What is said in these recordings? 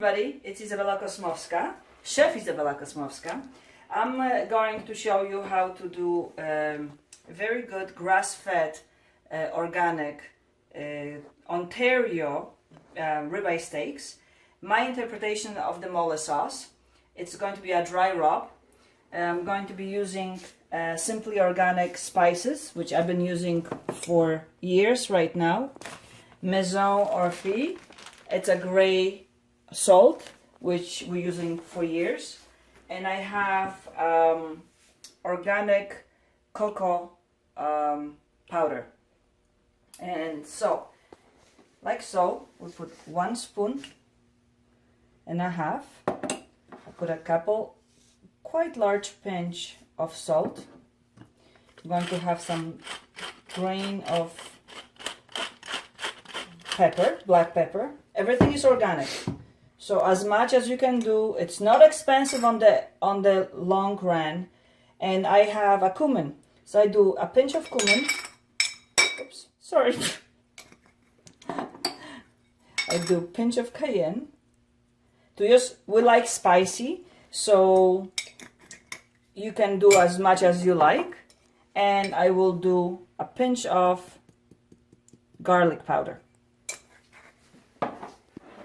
Everybody, it's Izabela Kosmowska, Chef Izabela Kosmowska. I'm going to show you how to do very good grass-fed, organic Ontario ribeye steaks. My interpretation of the mole sauce. It's going to be a dry rub. I'm going to be using simply organic spices, which I've been using for years right now. Maison Orphée. It's a gray salt, which we're using for years. And I have organic cocoa powder. And so, like so, we put 1.5 spoons. I put a couple, quite large pinch of salt. I'm going to have some grain of pepper, black pepper. Everything is organic. So as much as you can do. It's not expensive on the long run. And I have a cumin. So I do a pinch of cumin. Oops, sorry. I do a pinch of cayenne. We like spicy, so you can do as much as you like. And I will do a pinch of garlic powder.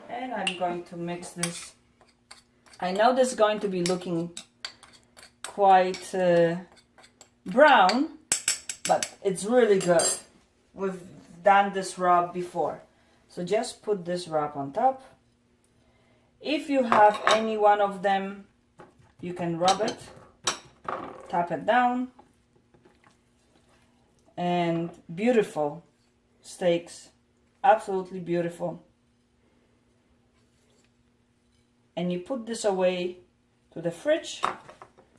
And I'm going to mix this. I know this is going to be looking quite brown, but it's really good. We've done this rub before. So just put this rub on top. If you have any one of them, you can rub it, tap it down, and beautiful steaks, absolutely beautiful. And you put this away to the fridge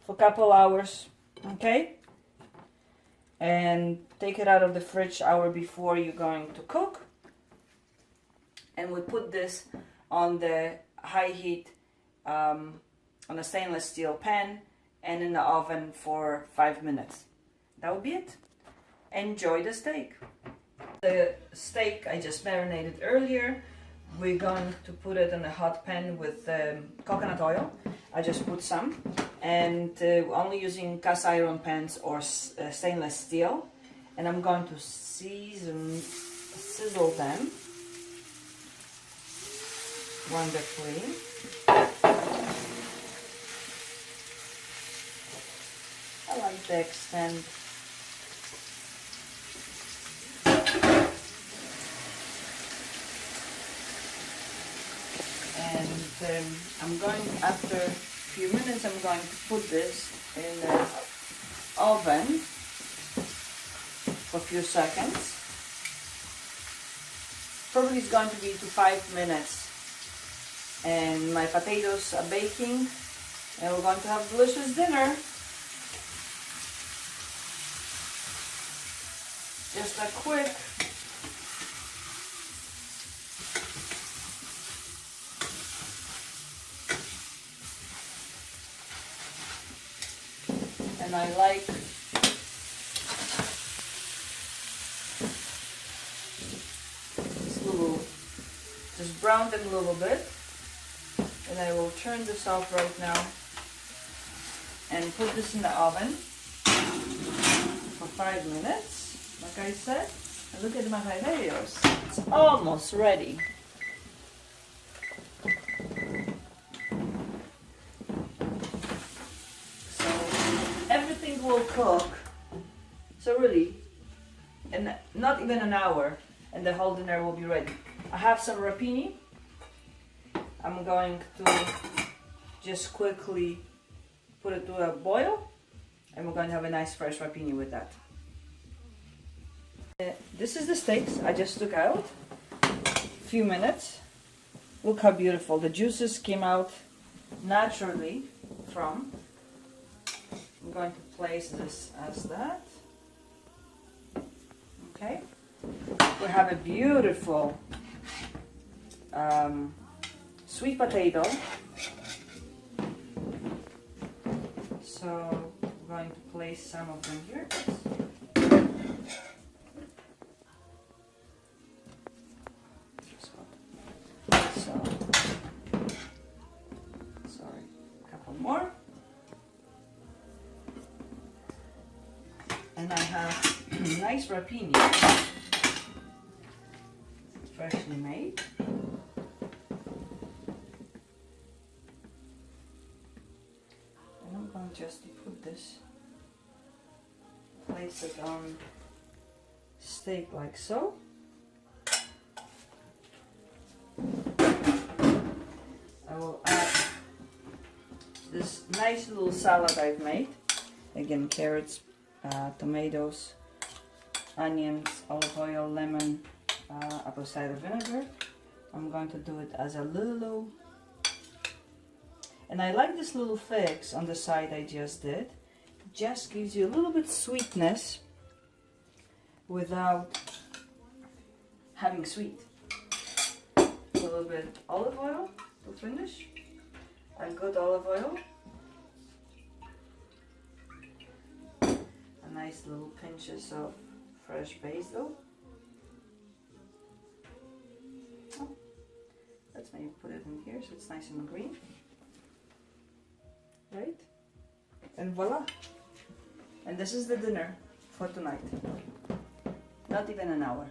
for a couple hours, okay? And take it out of the fridge hour before you're going to cook. And we put this on the high heat on a stainless steel pan and in the oven for 5 minutes. That will be it. Enjoy the steak. The steak I just marinated earlier. We're going to put it in a hot pan with coconut oil. I just put some, and only using cast iron pans or stainless steel. And I'm going to sizzle them wonderfully. I like to extend and I'm going, after a few minutes, I'm going to put this in the oven for a few seconds. Probably it's going to be to 5 minutes. And my potatoes are baking, and we're going to have delicious dinner. Just a quick and I like this little, just brown them a little bit. And I will turn this off right now and put this in the oven for 5 minutes, like I said. And look at my potatoes. It's almost ready. So everything will cook. So really, and not even an hour, and the whole dinner will be ready. I have some rapini. I'm going to just quickly put it to a boil, and we're going to have a nice fresh rapini with that. This is the steaks I just took out. A few minutes. Look how beautiful. The juices came out naturally from. I'm going to place this as that. Okay. We have a beautiful sweet potato. So I'm going to place some of them here. So have nice rapini, freshly made. And I'm going just to put this, place it on steak like so. I will add this nice little salad I've made. Again, carrots, tomatoes, onions, olive oil, lemon, apple cider vinegar. I'm going to do it as a little, and I like this little fix on the side I just did. It just gives you a little bit sweetness without having sweet. A little bit olive oil to finish. A good olive oil. A nice little pinches of fresh basil. Oh, let's maybe put it in here so it's nice and green. Right? And voila! And this is the dinner for tonight. Not even an hour.